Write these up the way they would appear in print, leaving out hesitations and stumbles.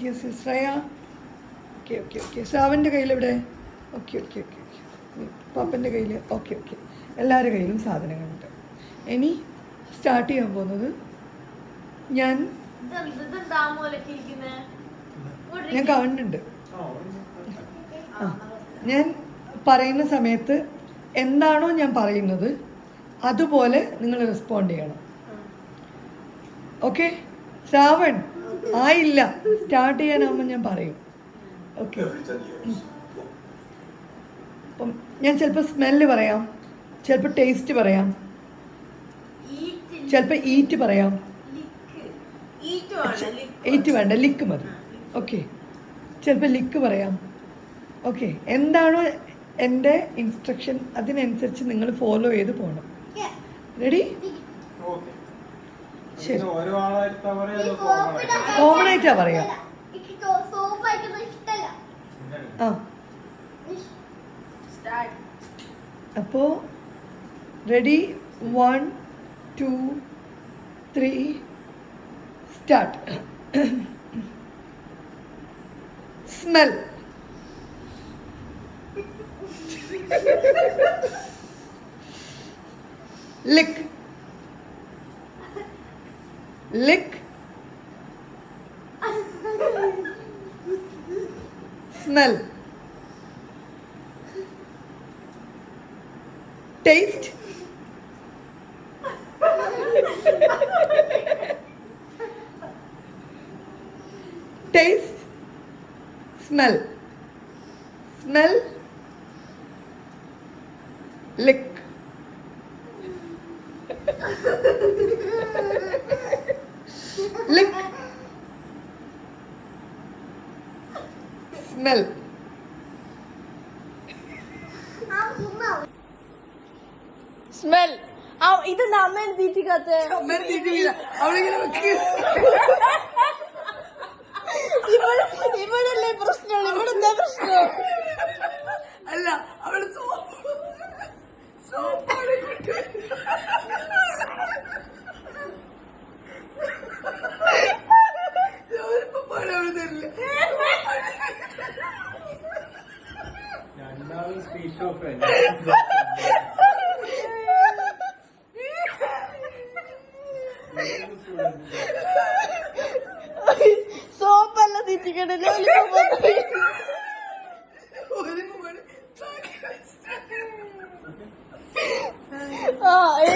Yes Shreya. Okay okay okay. ശ്രാവൻ്റെ കയ്യിലെവിടെ? Okay okay okay okay. പാപ്പൻ്റെ കയ്യിൽ. Okay okay. എല്ലാവരുടെ കയ്യിലും സാധനങ്ങളുണ്ട്. ഇനി സ്റ്റാർട്ട് ചെയ്യാൻ പോകുന്നത് ഞാൻ കാണുന്നുണ്ട്. ഞാൻ പറയുന്ന സമയത്ത് എന്താണോ ഞാൻ പറയുന്നത് അതുപോലെ നിങ്ങൾ റെസ്പോണ്ട് ചെയ്യണം. ഓക്കെ? ശ്രാവൺ ആയില്ല, സ്റ്റാർട്ട് ചെയ്യാനാകുമ്പോൾ ഞാൻ പറയും. ഓക്കെ? അപ്പം ഞാൻ ചിലപ്പോൾ സ്മെല്ല് പറയാം, ചിലപ്പോൾ ടേസ്റ്റ് പറയാം, ചിലപ്പോൾ ഈറ്റ് പറയാം. ഈറ്റ് വേണ്ട, ലിക്ക് മതി. ഓക്കെ? ചിലപ്പോൾ ലിക്ക് പറയാം. ഓക്കെ? എന്താണോ എൻ്റെ ഇൻസ്ട്രക്ഷൻ അതിനനുസരിച്ച് നിങ്ങൾ ഫോളോ ചെയ്ത് പോകണം. റെഡി? ശരി. കോമൺ ആയിട്ടാ പറയാം. ആ അപ്പോ റെഡി? 1 2 3 സ്റ്റാർട്ട്. സ്മെൽ. ലിക്ക്. Lick. Smell. Taste. Taste. Smell. Smell. Lick. Lick. Smell. Smell. ഇതെന്താ അമ്മേനെ തീറ്റിക്കാത്ത? ഇവിടല്ലേ പ്രശ്നമാണ്? ഇവിടെ എന്താ പ്രശ്നം? അല്ല, അവള് സോപ്പല്ല തീറ്റിക്കണ്ടേ?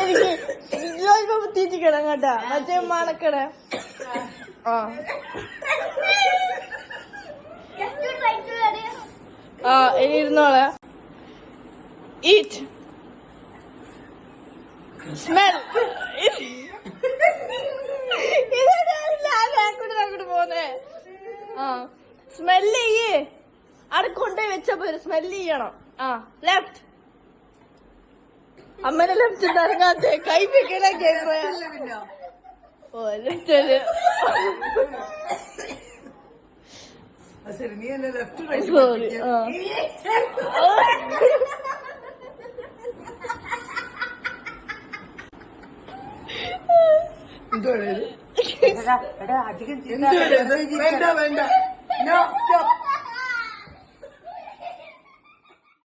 എനിക്ക് തീറ്റിക്കണം കേട്ടാ, മറ്റേ മണക്കട. ഇനി ഇരുന്നോളെ. ഈറ്റ്. സ്മെൽ. അങ്ങോട്ട് പോന്നേ. സ്മെല് ചെയ്യേ. അവിടെ കൊണ്ടുപോയി വെച്ച പോര്, സ്മെല് ചെയ്യണം. ലെഫ്റ്റ്. അമ്മനെ ലെഫ്റ്റ് ഇറങ്ങാത്ത കൈ വെക്കണ കേൾക്കുക. ഓ ലെഫ്റ്റ്. സോറി. വേണ്ട വേണ്ട.